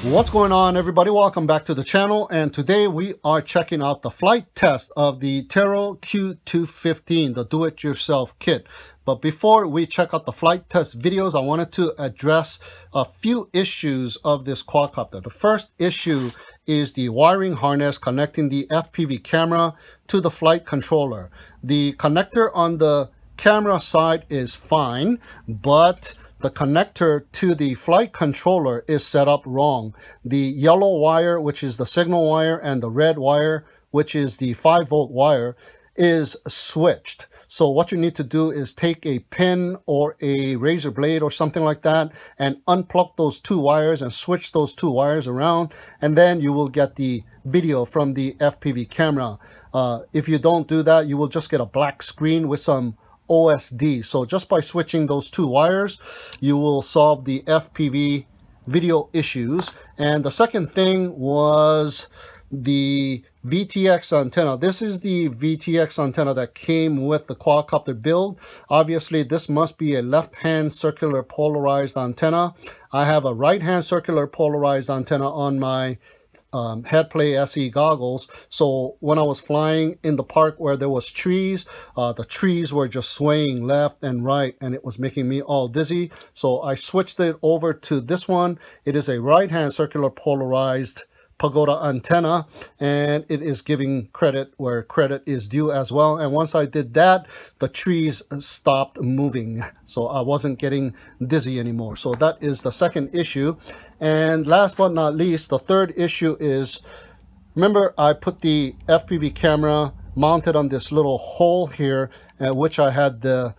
What's going on, everybody? Welcome back to the channel, and today we are checking out the flight test of the Tero Q215, the do-it-yourself kit. But before we check out the flight test videos, I wanted to address a few issues of this quadcopter. The first issue is the wiring harness connecting the FPV camera to the flight controller. The connector on the camera side is fine, but the connector to the flight controller is set up wrong. The yellow wire, which is the signal wire, and the red wire, which is the 5-volt wire, is switched. So what you need to do is take a pin or a razor blade or something like that and unplug those two wires and switch those two wires around, and then you will get the video from the FPV camera. If you don't do that, you will just get a black screen with some OSD. So just by switching those two wires, you will solve the FPV video issues. And the second thing was the VTX antenna. This is the VTX antenna that came with the quadcopter build. Obviously, this must be a left-hand circular polarized antenna. I have a right-hand circular polarized antenna on my Headplay SE goggles. So when I was flying in the park where there was trees, the trees were just swaying left and right, and it was making me all dizzy. So I switched it over to this one. It is a right-hand circular polarized pagoda antenna, and it is giving credit where credit is due as well. And once I did that, the trees stopped moving, so I wasn't getting dizzy anymore. So that is the second issue. And last but not least, the third issue is, remember I put the FPV camera mounted on this little hole here, which I had the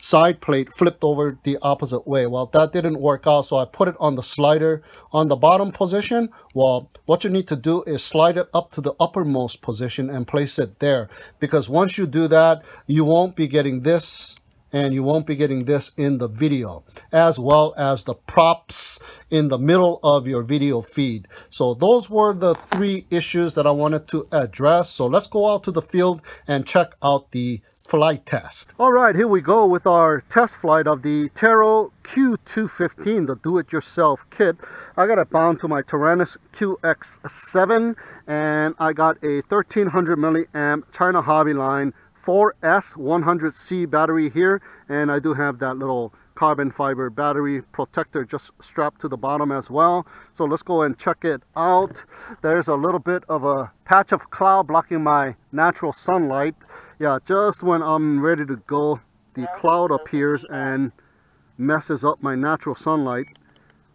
side plate flipped over the opposite way. Well, that didn't work out, so I put it on the slider on the bottom position. Well, what you need to do is slide it up to the uppermost position and place it there, because once you do that, you won't be getting this and you won't be getting this in the video, as well as the props in the middle of your video feed. So those were the three issues that I wanted to address. So let's go out to the field and check out the flight test. All right, here we go with our test flight of the Tero Q215, the do-it-yourself kit. I got it bound to my Tyrannus QX7, and I got a 1300 milliamp China Hobbyline 4S100C battery here, and I do have that little carbon fiber battery protector just strapped to the bottom as well. So let's go and check it out. There's a little bit of a patch of cloud blocking my natural sunlight. Yeah, just when I'm ready to go, the cloud appears and messes up my natural sunlight.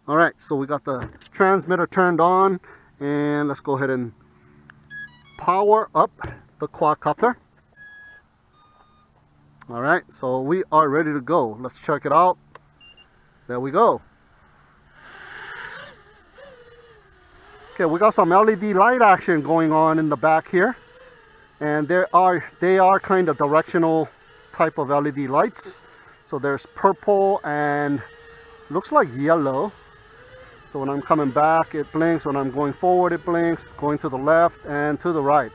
All right, so we got the transmitter turned on, and let's go ahead and power up the quadcopter. All right, so we are ready to go. Let's check it out. There we go. Okay, we got some LED light action going on in the back here, and they are kind of directional type of LED lights. So there's purple and looks like yellow. So when I'm coming back, it blinks. When I'm going forward, it blinks. Going to the left and to the right.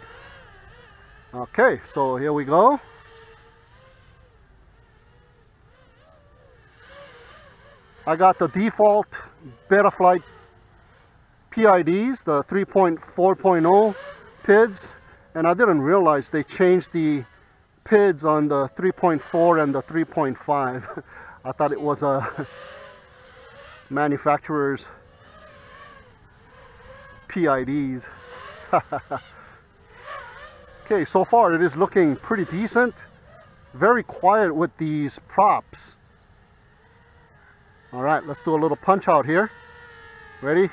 Okay, so here we go. I got the default BFIGHT PIDs, the 3.4.0 PIDs, and I didn't realize they changed the PIDs on the 3.4 and the 3.5. I thought it was a manufacturer's PIDs. Okay, so far it is looking pretty decent. Very quiet with these props. All right, let's do a little punch out here. Ready?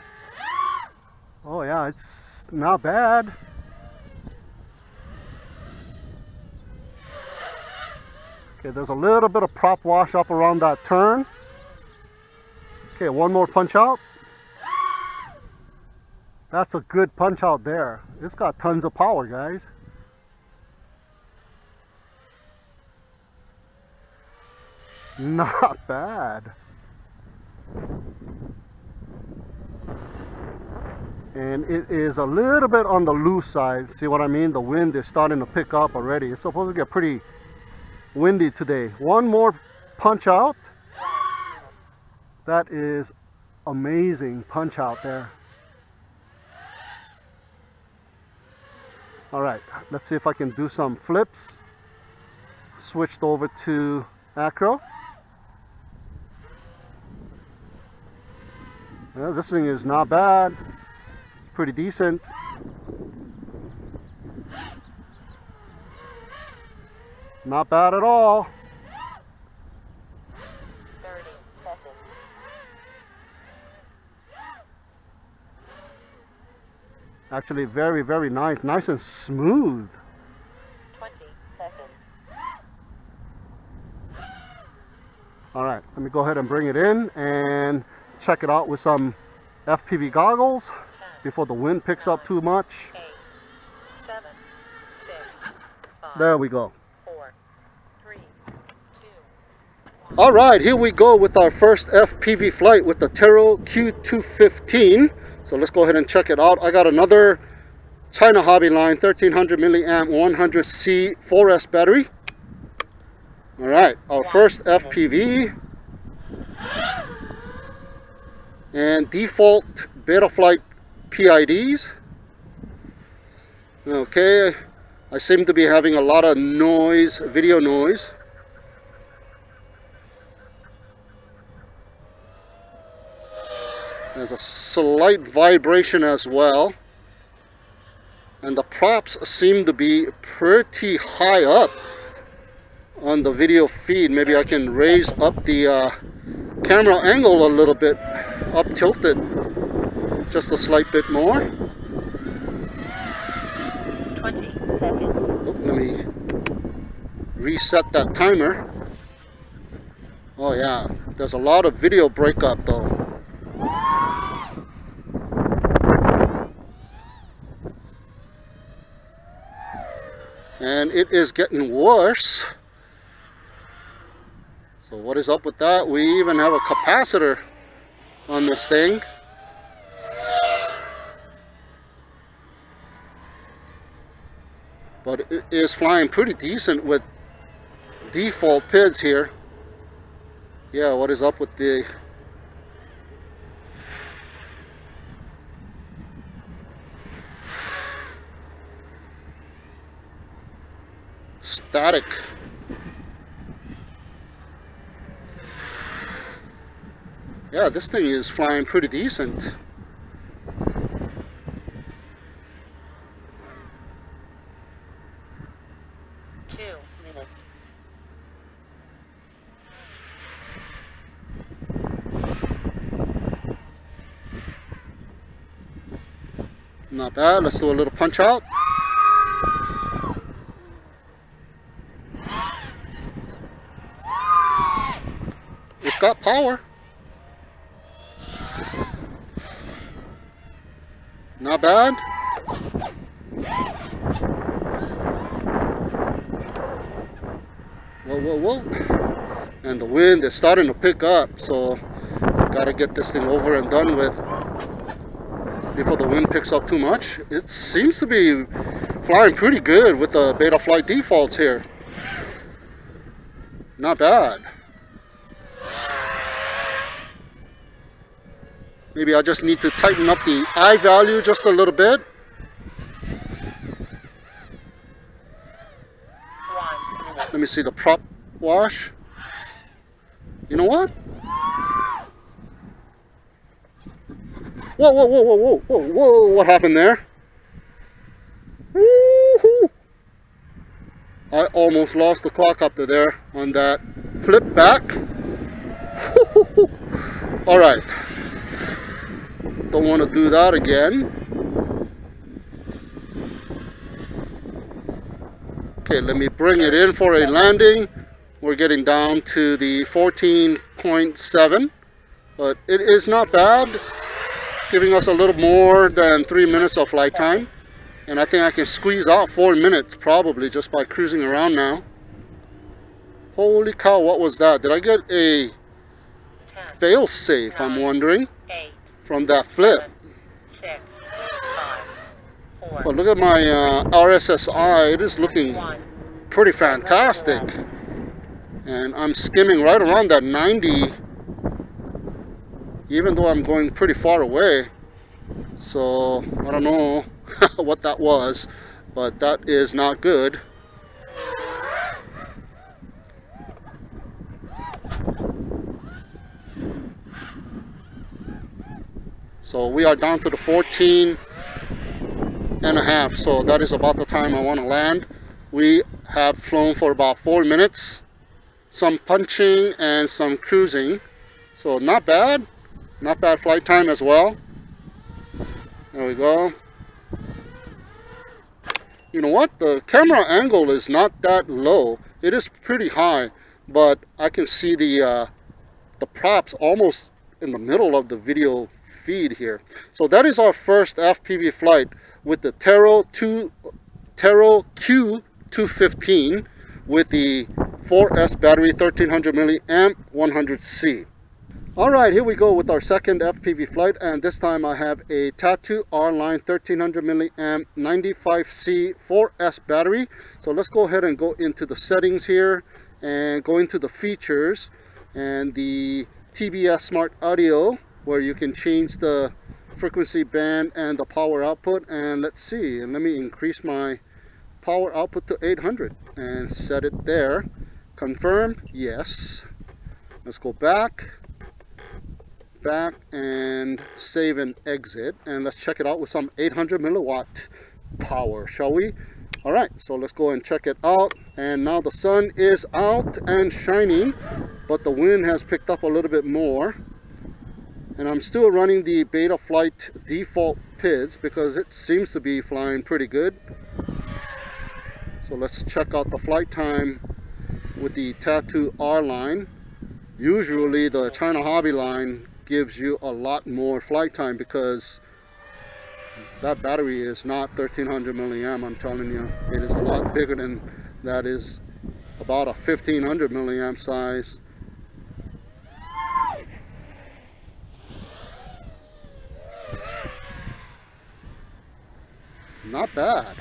Oh yeah, it's not bad. Okay, there's a little bit of prop wash up around that turn. Okay, one more punch out. That's a good punch out there. It's got tons of power, guys. Not bad. And it is a little bit on the loose side. See what I mean? The wind is starting to pick up already. It's supposed to get pretty windy today. One more punch out. That is amazing punch out there. All right, let's see if I can do some flips. Switched over to acro. Yeah, this thing is not bad. Pretty decent. Not bad at all. 30 seconds. Actually very, very nice. Nice and smooth. 20 seconds. Alright, let me go ahead and bring it in and check it out with some FPV goggles before the wind picks up too much. 8, 7, 6, 5, There we go. 4, 3, 2. Alright, here we go with our first FPV flight with the Tero Q215. So let's go ahead and check it out. I got another China Hobby Line 1300 milliamp 100C 4S battery. Alright, our first FPV. And default BFIGHT PIDs. Okay, I seem to be having a lot of noise, video noise. There's a slight vibration as well. And the props seem to be pretty high up on the video feed. Maybe I can raise up the camera angle a little bit, up tilted just a slight bit more. 20 seconds. Oh, let me reset that timer. Oh yeah, there's a lot of video breakup though. And it is getting worse. So what is up with that? We even have a capacitor on this thing. But it is flying pretty decent with default PIDs here. Yeah, what is up with the static? Yeah, this thing is flying pretty decent. Not bad. Let's do a little punch out. It's got power. Not bad. Whoa, whoa, whoa. And the wind is starting to pick up, so gotta get this thing over and done with before the wind picks up too much. It seems to be flying pretty good with the BFIGHT defaults here. Not bad. Maybe I just need to tighten up the eye value just a little bit. Let me see the prop wash. You know what? Whoa, whoa, whoa, whoa, whoa, whoa, whoa, what happened there? Woo-hoo. I almost lost the quadcopter there on that flip back. All right. Don't want to do that again. Okay, let me bring it in for a landing. We're getting down to the 14.7, but it is not bad, giving us a little more than 3 minutes of flight time. And I think I can squeeze out 4 minutes probably just by cruising around now. Holy cow, what was that? Did I get a fail safe, I'm wondering, from that flip? 6, 5, 4, But look at my RSSI, it is looking pretty fantastic. And I'm skimming right around that 90 even though I'm going pretty far away. So I don't know what that was, but that is not good. So we are down to the 14.5, so that is about the time I want to land. We have flown for about 4 minutes, some punching and some cruising, so not bad flight time as well. There we go. You know what, the camera angle is not that low, it is pretty high, but I can see the props almost in the middle of the video feed here. So that is our first FPV flight with the Tero Q215 with the 4S battery, 1300 milliamp, 100C. Alright, here we go with our second FPV flight, and this time I have a Tattoo R-Line 1300 milliamp 95C 4S battery. So let's go ahead and go into the settings here and go into the features and the TBS Smart Audio, where you can change the frequency band and the power output. And let's see, and let me increase my power output to 800 and set it there. Confirm, yes. Let's go back and save and exit, and let's check it out with some 800 milliwatt power, shall we? All right, so let's go and check it out. And now the sun is out and shining, but the wind has picked up a little bit more. And I'm still running the BFIGHT default PIDs because it seems to be flying pretty good. So let's check out the flight time with the Tattoo R-Line. Usually the China Hobby line gives you a lot more flight time because that battery is not 1300 milliamp. I'm telling you, it is a lot bigger than that. Is about a 1500 milliamp size. Not bad.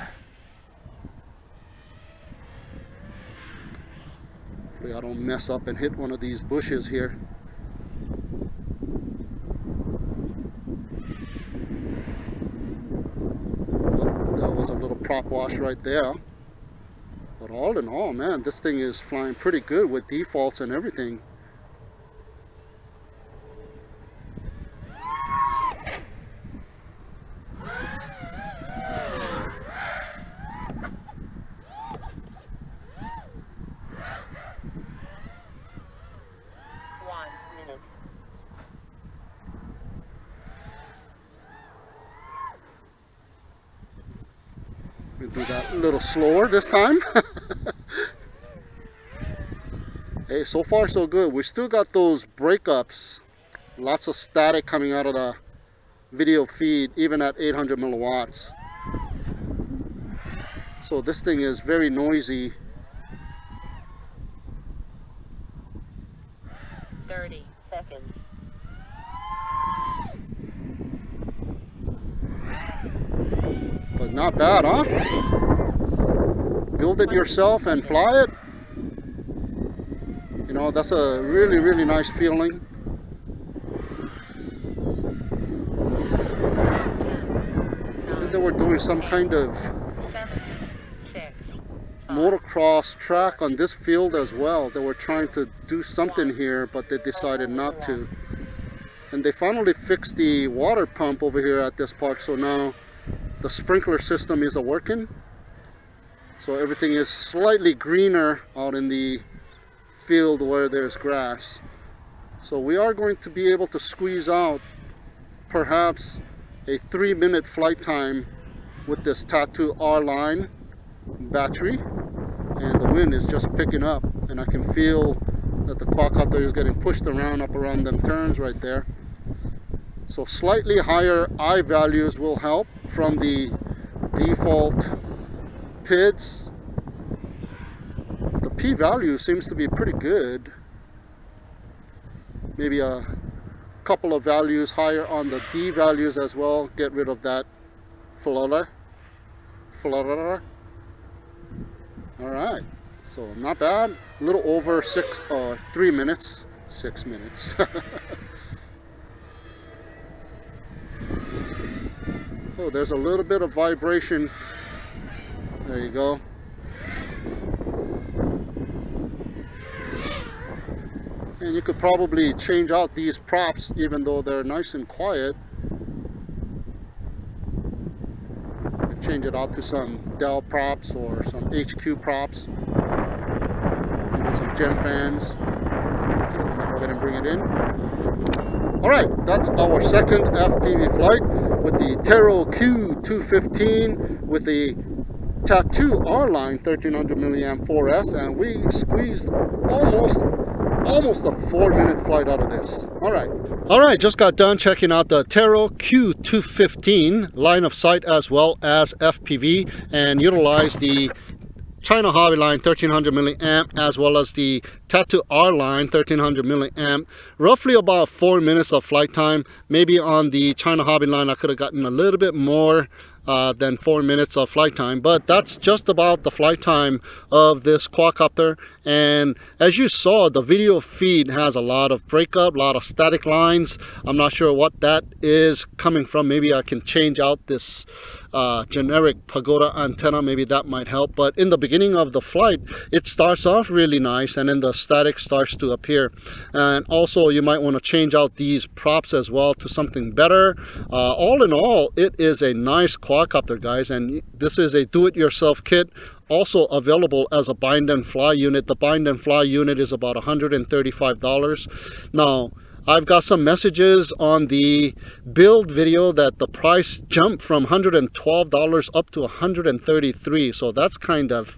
Hopefully I don't mess up and hit one of these bushes here. That was a little prop wash right there. But all in all, man, this thing is flying pretty good with defaults and everything. Do that a little slower this time. Hey, so far so good. We still got those breakups, lots of static coming out of the video feed even at 800 milliwatts. So this thing is very noisy. 30 seconds. But not bad, huh? Build it yourself and fly it. You know, that's a really, really nice feeling. I think they were doing some kind of motocross track on this field as well. They were trying to do something here, but they decided not to. And they finally fixed the water pump over here at this park, so now the sprinkler system is working. So everything is slightly greener out in the field where there's grass. So we are going to be able to squeeze out perhaps a 3-minute flight time with this Tattoo R-Line battery. And the wind is just picking up, and I can feel that the quadcopter is getting pushed around up around them turns right there. So slightly higher I values will help from the default PIDs. The P value seems to be pretty good. Maybe a couple of values higher on the D values as well. Get rid of that flutter. Alright, so not bad. A little over 3 minutes. 6 minutes. Oh, there's a little bit of vibration. There you go. And you could probably change out these props even though they're nice and quiet. Change it out to some Dell props or some HQ props. Maybe some gem fans. Okay, let me go ahead and bring it in. Alright, that's our second FPV flight with the Tero Q215 with the Tattoo R-Line 1300 milliamp 4S, and we squeezed almost a 4-minute flight out of this. Alright, just got done checking out the Tero Q215 line of sight as well as FPV, and utilized the China Hobby Line 1300 milliamp as well as the Tattoo R Line 1300 milliamp. Roughly about 4 minutes of flight time. Maybe on the China Hobby Line I could have gotten a little bit more than 4 minutes of flight time, but that's just about the flight time of this quadcopter. And as you saw, the video feed has a lot of breakup, a lot of static lines. I'm not sure what that is coming from. Maybe I can change out this generic pagoda antenna. Maybe that might help. But in the beginning of the flight, it starts off really nice, and then the static starts to appear. And also you might want to change out these props as well to something better. All in all, it is a nice quadcopter, guys, and this is a do-it-yourself kit, also available as a bind and fly unit. The bind and fly unit is about $135. Now, I've got some messages on the build video that the price jumped from $112 up to $133. So that's kind of,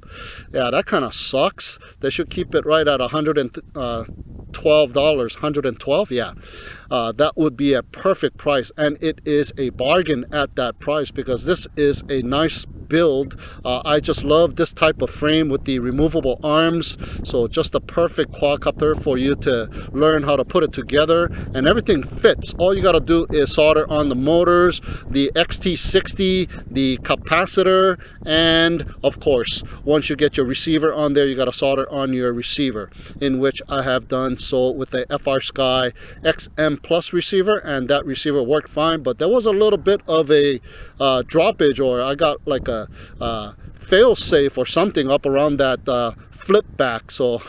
yeah, that kind of sucks. They should keep it right at $112. $112, yeah. That would be a perfect price, and it is a bargain at that price because this is a nice build. I just love this type of frame with the removable arms, so just a perfect quadcopter for you to learn how to put it together, and everything fits. All you got to do is solder on the motors, the XT60, the capacitor, and of course once you get your receiver on there, you got to solder on your receiver, in which I have done so with the FrSky XM Plus receiver, and that receiver worked fine. But there was a little bit of a droppage, or I got like a fail safe or something up around that flip back, so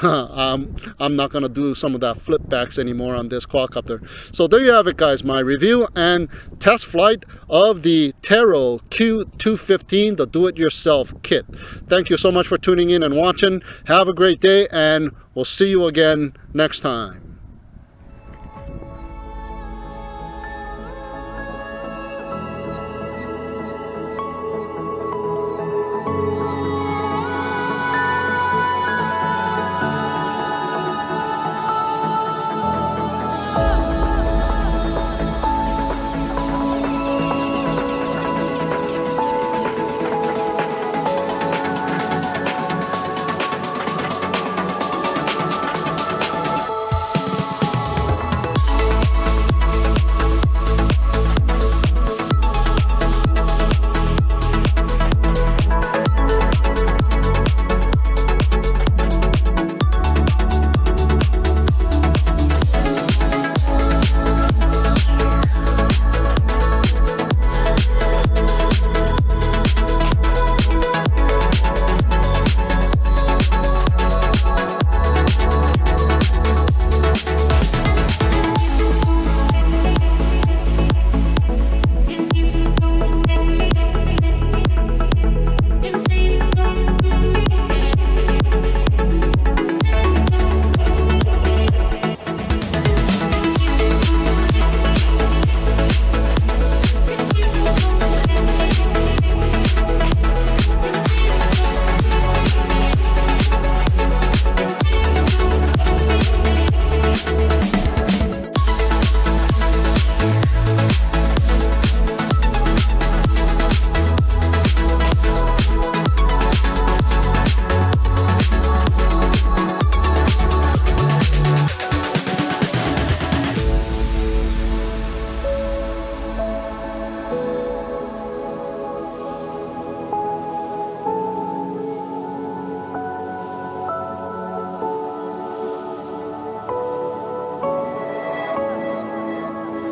I'm not gonna do some of that flip backs anymore on this quadcopter. So there you have it, guys, my review and test flight of the Tero Q215, the do-it-yourself kit. Thank you so much for tuning in and watching. Have a great day, and we'll see you again next time.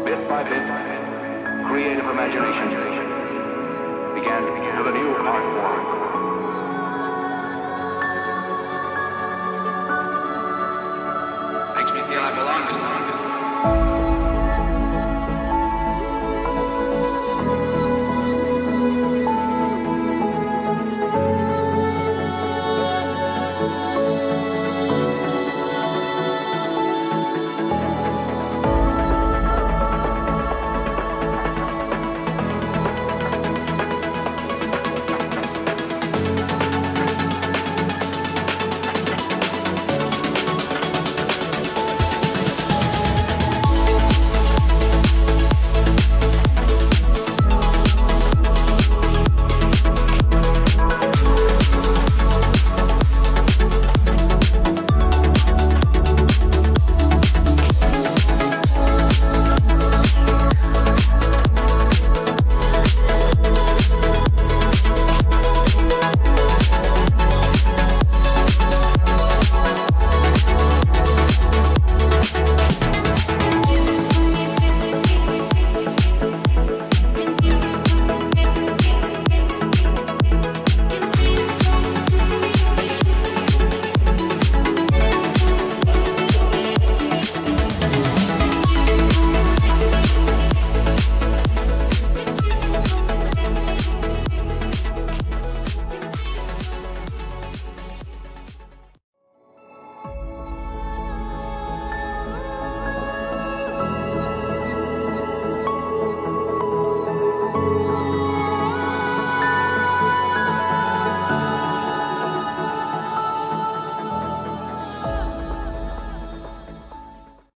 Bit by bit, creative imagination again to the new art form.